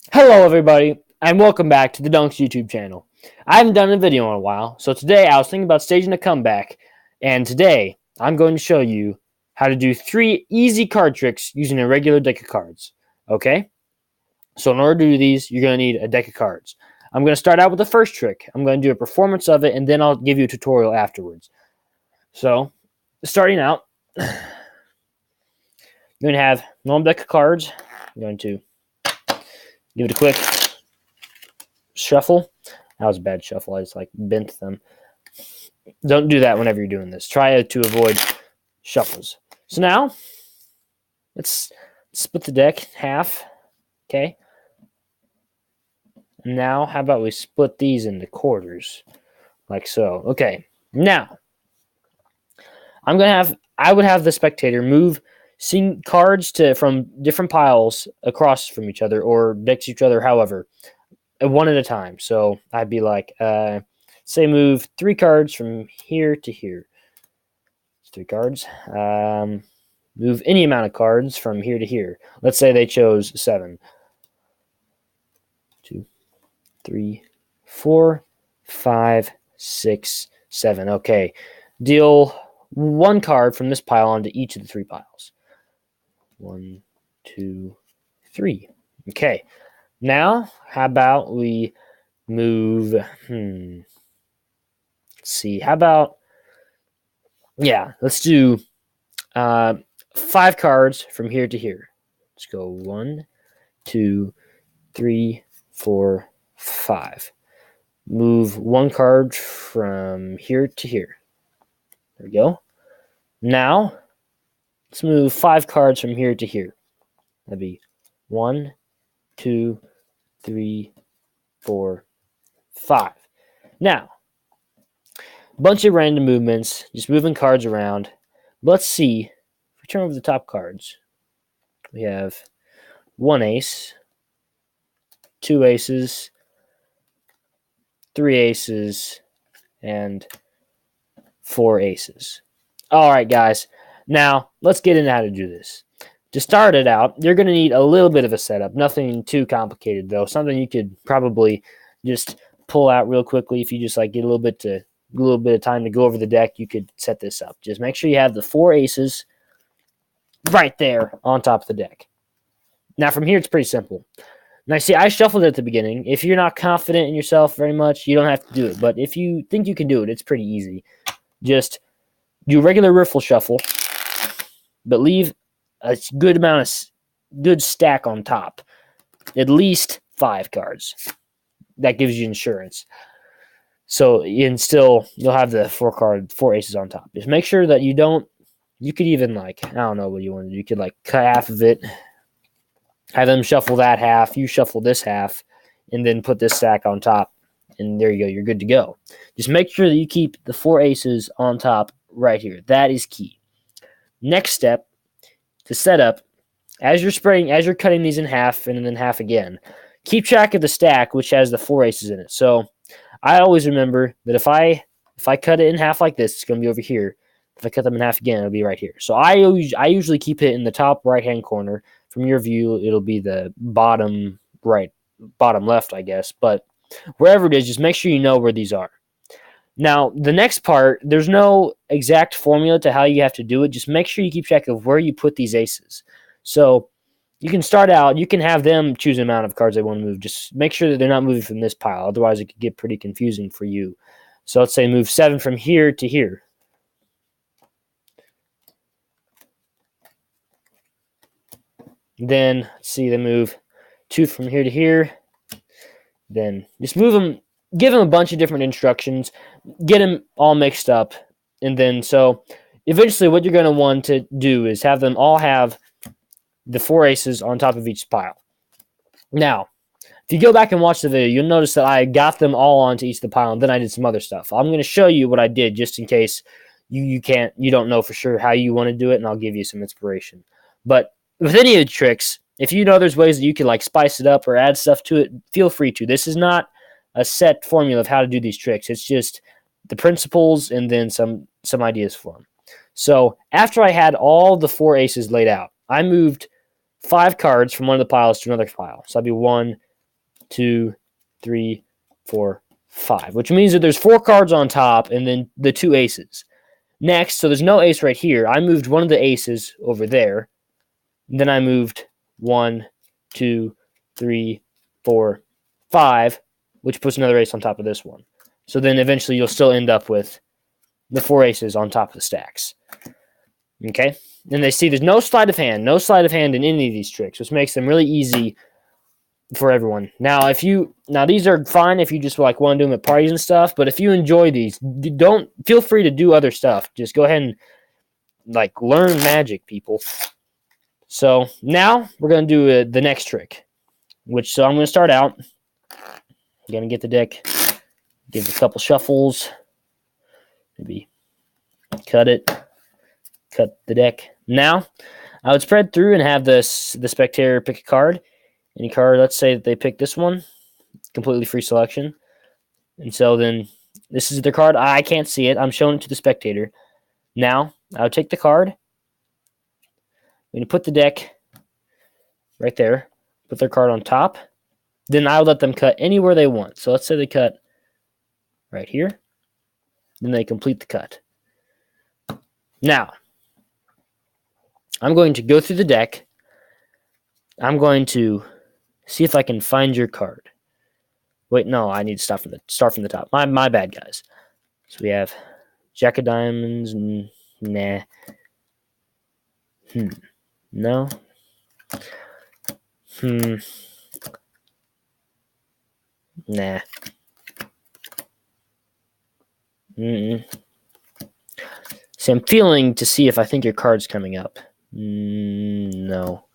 Hello everybody, and welcome back to the Dunks YouTube channel. I haven't done a video in a while, so today I was thinking about staging a comeback, and today I'm going to show you how to do 3 easy card tricks using a regular deck of cards. Okay? So in order to do these, you're going to need a deck of cards. I'm going to start out with the first trick. I'm going to do a performance of it, and then I'll give you a tutorial afterwards. So, starting out, you're going to have a normal deck of cards. I'm going to give it a quick shuffle. That was a bad shuffle. I just bent them. Don't do that whenever you're doing this. Try to avoid shuffles. So now, let's split the deck in half. Okay. Now, how about we split these into quarters, like so. Okay. Now, I would have the spectator move cards from different piles across from each other or next to each other, however, one at a time. So I'd be like, say move 3 cards from here to here. 3 cards. Move any amount of cards from here to here. Let's say they chose 7. 2, 3, 4, 5, 6, 7. Okay. Deal 1 card from this pile onto each of the 3 piles. 1, 2, 3. Okay. Now, how about we move, let's see, how about, let's do 5 cards from here to here. Let's go 1, 2, 3, 4, 5. Move 1 card from here to here. There we go. Now, let's move 5 cards from here to here. That'd be 1, 2, 3, 4, 5. Now, a bunch of random movements, just moving cards around. Let's see. If we turn over the top cards, we have 1 ace, 2 aces, 3 aces, and 4 aces. All right, guys. Now, let's get into how to do this. To start it out, you're going to need a little bit of a setup. Nothing too complicated, though. Something you could probably just pull out real quickly if you just get a little bit of time to go over the deck. You could set this up. Just make sure you have the 4 aces right there on top of the deck. Now, from here, it's pretty simple. Now, see, I shuffled it at the beginning. If you're not confident in yourself very much, you don't have to do it. But if you think you can do it, it's pretty easy. Just do a regular riffle shuffle, but leave a good stack on top. At least 5 cards. That gives you insurance. So, and still, you'll have the 4 aces on top. Just make sure that you could even, I don't know what you want to do. You could, cut half of it, have them shuffle that half, you shuffle this half, and then put this stack on top. And there you go. You're good to go. Just make sure that you keep the 4 aces on top right here. That is key. Next step, to set up, as you're cutting these in half and then half again, keep track of the stack which has the 4 aces in it. So I always remember that if I cut it in half like this, it's going to be over here. If I cut them in half again, it'll be right here. So I usually keep it in the top right-hand corner. From your view, it'll be the bottom left, I guess. But wherever it is, just make sure you know where these are. Now, the next part, there's no exact formula to how you have to do it. Just make sure you keep track of where you put these aces. So you can start out, you can have them choose the amount of cards they want to move. Just make sure that they're not moving from this pile. Otherwise, it could get pretty confusing for you. So let's say move 7 from here to here. Then, let's see, they move 2 from here to here. Then just move them, give them a bunch of different instructions, get them all mixed up, and then so eventually what you're going to want to do is have them all have the 4 aces on top of each pile. Now, if you go back and watch the video, you'll notice that I got them all onto each of the pile, and then I did some other stuff. I'm going to show you what I did just in case you don't know for sure how you want to do it, and I'll give you some inspiration. But with any of the tricks, if you know there's ways that you could spice it up or add stuff to it, feel free to. This is not a set formula of how to do these tricks. It's just the principles and then some ideas for them. So after I had all the 4 aces laid out, I moved 5 cards from one of the piles to another pile. So that'd be 1, 2, 3, 4, 5, which means that there's 4 cards on top and then the 2 aces. Next, so there's no ace right here. I moved one of the aces over there. Then I moved 1, 2, 3, 4, 5, which puts another ace on top of this one. So then eventually you'll still end up with the 4 aces on top of the stacks. Okay? And they see there's no sleight of hand in any of these tricks, which makes them really easy for everyone. Now, these are fine if you just like want to do them at parties and stuff, but if you enjoy these, don't feel free to do other stuff. Just go ahead and like learn magic, people. So now we're going to do the next trick, so I'm going to start out. I'm going to get the deck, give it a couple shuffles, maybe cut the deck. Now, I would spread through and have the spectator pick a card. Any card, let's say that they pick this one, completely free selection. And so then this is their card. I can't see it. I'm showing it to the spectator. Now, I would take the card. I'm going to put the deck right there. Put their card on top. Then I would let them cut anywhere they want. So let's say they cut right here. Then they complete the cut. Now, I'm going to go through the deck. I'm going to see if I can find your card. Wait, no, I need to start from the top. My bad, guys. So we have Jack of Diamonds. Nah. No. Nah. See, I'm feeling to see if I think your card's coming up. No.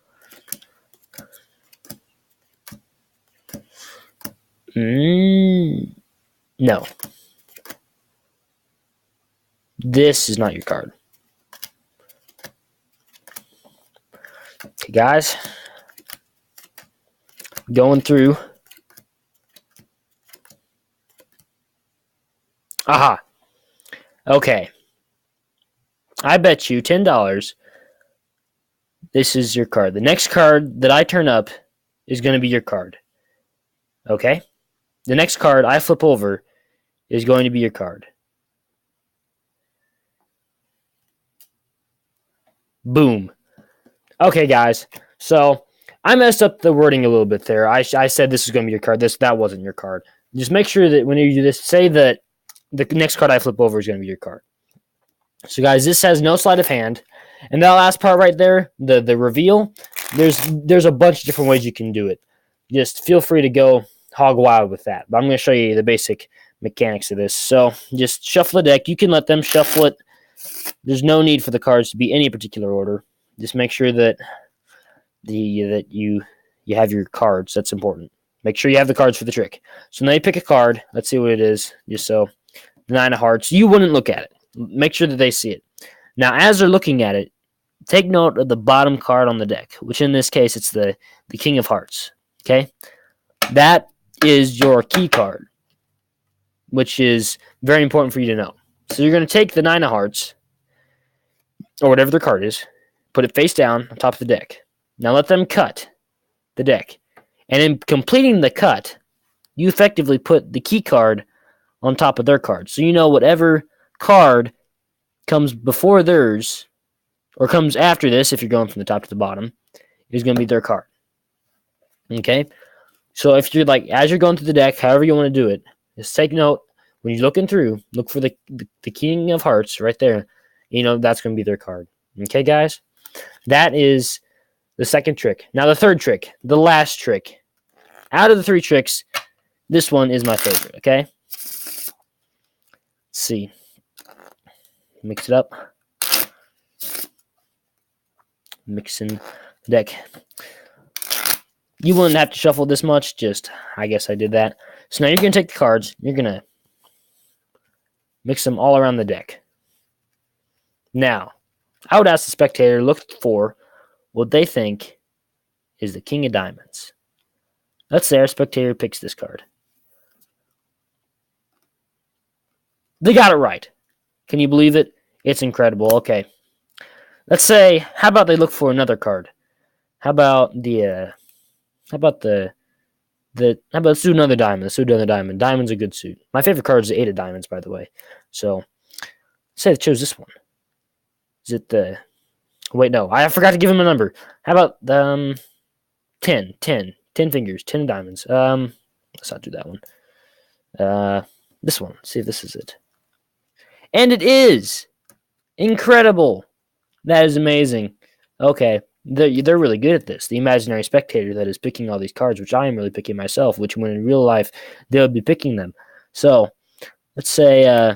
No. This is not your card. Okay, guys. Going through. Aha. Okay. I bet you $10 this is your card. The next card that I turn up is going to be your card. Okay? The next card I flip over is going to be your card. Boom. Okay, guys. So, I messed up the wording a little bit there. I said this is going to be your card. That wasn't your card. Just make sure that when you do this, say that the next card I flip over is going to be your card. So, guys, this has no sleight of hand. And that last part right there, the reveal, there's a bunch of different ways you can do it. Just feel free to go hog wild with that. But I'm going to show you the basic mechanics of this. So, just shuffle the deck. You can let them shuffle it. There's no need for the cards to be any particular order. Just make sure that you have your cards. That's important. Make sure you have the cards for the trick. So now you pick a card. Let's see what it is. Just so the 9 of hearts. You wouldn't look at it. Make sure that they see it. Now, as they're looking at it, take note of the bottom card on the deck, which in this case, it's the King of Hearts. Okay? That is your key card, which is very important for you to know. So you're going to take the 9 of Hearts, or whatever their card is, put it face down on top of the deck. Now let them cut the deck. And in completing the cut, you effectively put the key card on top of their card. So you know whatever card comes before theirs, or comes after this, if you're going from the top to the bottom, is going to be their card. Okay? So if you're like, as you're going through the deck, however you want to do it, just take note, when you're looking through, look for the King of Hearts right there. You know, that's going to be their card. Okay, guys? That is the second trick. Now the third trick, the last trick. Out of the 3 tricks, this one is my favorite, okay? Let's see. Mix it up. Mixing the deck. You wouldn't have to shuffle this much, just, I guess I did that. So now you're going to take the cards, you're going to mix them all around the deck. Now, I would ask the spectator, look for what they think is the King of Diamonds. Let's say our spectator picks this card. They got it right. Can you believe it? It's incredible. Okay. Let's say, how about they look for another card? How about the How about let's do another diamond? Let's do another diamond. Diamond's a good suit. My favorite card is the 8 of diamonds, by the way. So, say I chose this one. Is it the... Wait, no. I forgot to give him a number. How about 10? 10. 10 fingers. 10 diamonds. Let's not do that one. This one. Let's see if this is it. And it is! Incredible! That is amazing. Okay. They're really good at this. The imaginary spectator that is picking all these cards, which I am really picking myself, which when in real life, they would be picking them. So, let's say, how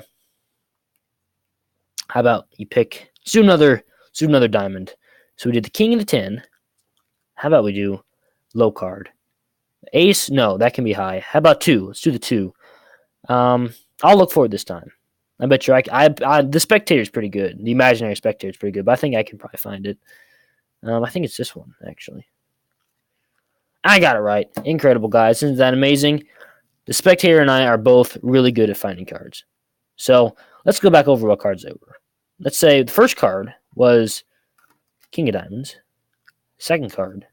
about you pick, let's do another diamond. So we did the king and the 10. How about we do low card? Ace? No, that can be high. How about 2? Let's do the 2. I'll look for it this time. I bet you the spectator's pretty good. The imaginary spectator's pretty good, but I think I can probably find it. I think it's this one, actually. I got it right. Incredible, guys. Isn't that amazing? The spectator and I are both really good at finding cards. So, let's go back over what cards they were. Let's say the first card was King of Diamonds. Second card,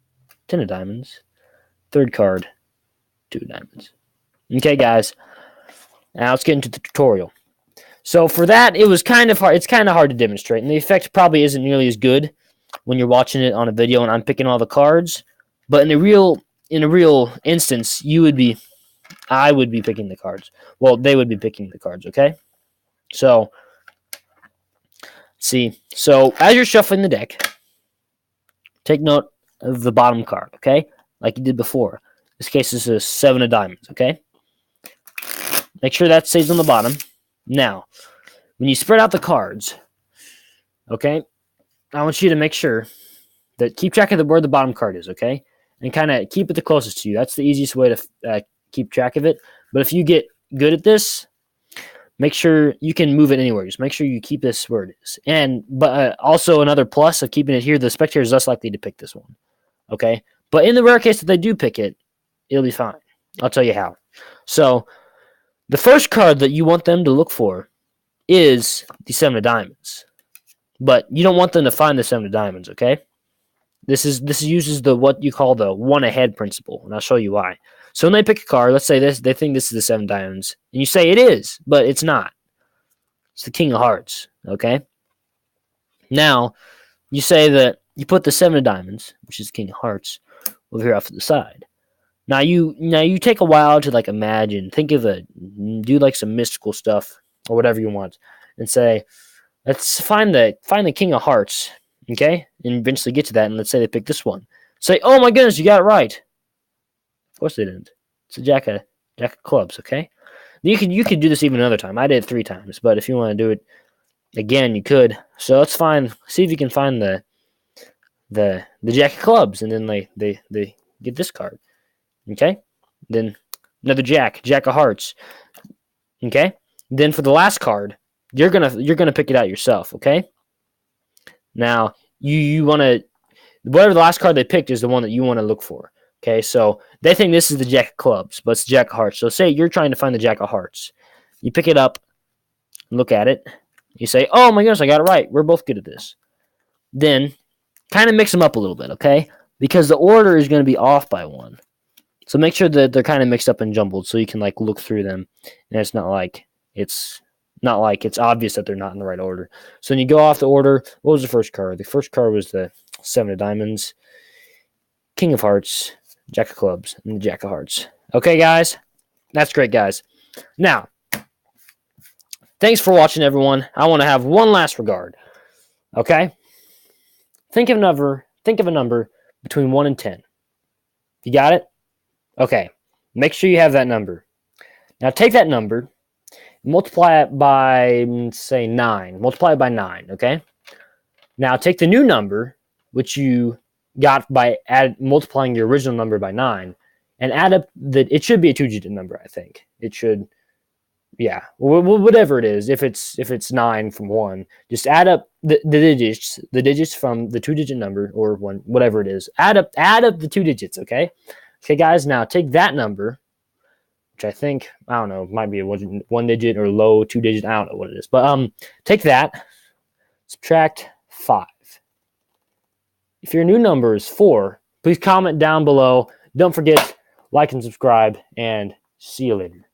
10 of Diamonds. Third card, 2 of Diamonds. Okay, guys. Now, let's get into the tutorial. So, for that, it was kind of hard. It's kind of hard to demonstrate, and the effect probably isn't nearly as good when you're watching it on a video and I'm picking all the cards. But in a real instance, I would be picking the cards. Well, they would be picking the cards, okay? So, see. So, as you're shuffling the deck, take note of the bottom card, okay? Like you did before. In this case, this is a 7 of diamonds, okay? Make sure that stays on the bottom. Now, when you spread out the cards, okay, I want you to make sure that keep track of where the bottom card is, okay? And kind of keep it the closest to you. That's the easiest way to keep track of it. But if you get good at this, make sure you can move it anywhere. Just make sure you keep this where it is. But also another plus of keeping it here, the spectator is less likely to pick this one, okay? But in the rare case that they do pick it, it'll be fine. I'll tell you how. So, the first card that you want them to look for is the 7 of diamonds. But you don't want them to find the 7 of diamonds, okay? This uses what you call the one ahead principle, and I'll show you why. So when they pick a card, let's say they think this is the 7 of diamonds, and you say it is, but it's not. It's the King of Hearts, okay? Now, you say that you put the 7 of diamonds, which is the King of Hearts, over here off to the side. Now you take a while to imagine, do some mystical stuff or whatever you want, and say, let's find the King of Hearts, okay? And eventually get to that, and let's say they pick this one. Say, oh my goodness, you got it right. Of course they didn't. It's a Jack of clubs, okay? You could do this even another time. I did it 3 times, but if you want to do it again, you could. So let's see if you can find the Jack of clubs, and then they get this card, okay? Then another Jack of hearts, okay? Then for the last card, you're gonna pick it out yourself, okay? Now you want to, whatever the last card they picked is the one that you want to look for. Okay, so they think this is the Jack of clubs, but it's the Jack of hearts. So say you're trying to find the Jack of hearts. You pick it up, look at it. You say, oh my goodness, I got it right. We're both good at this. Then kind of mix them up a little bit, okay? Because the order is going to be off by 1. So make sure that they're kind of mixed up and jumbled so you can look through them. And it's not like it's obvious that they're not in the right order. So when you go off the order, what was the first card? The first card was the 7 of diamonds, King of hearts, Jack of clubs, and the Jack of hearts. Okay, guys? That's great, guys. Now, thanks for watching, everyone. I want to have one last regard. Okay? Think of a number between 1 and 10. You got it? Okay. Make sure you have that number. Now, take that number, multiply it by, say, 9. Multiply it by 9, okay? Now, take the new number, which you got by multiplying your original number by 9, and add up it should be a 2-digit number, I think. It should, yeah, whatever it is. If it's 9 from 1, just add up the digits from the 2-digit number, or 1, whatever it is. Add up the 2 digits, okay? Okay, guys, now take that number, which I think, I don't know, might be a 1 digit or low 2 digit, I don't know what it is. But take that, subtract 5. If your new number is 4, please comment down below. Don't forget, like and subscribe, and see you later.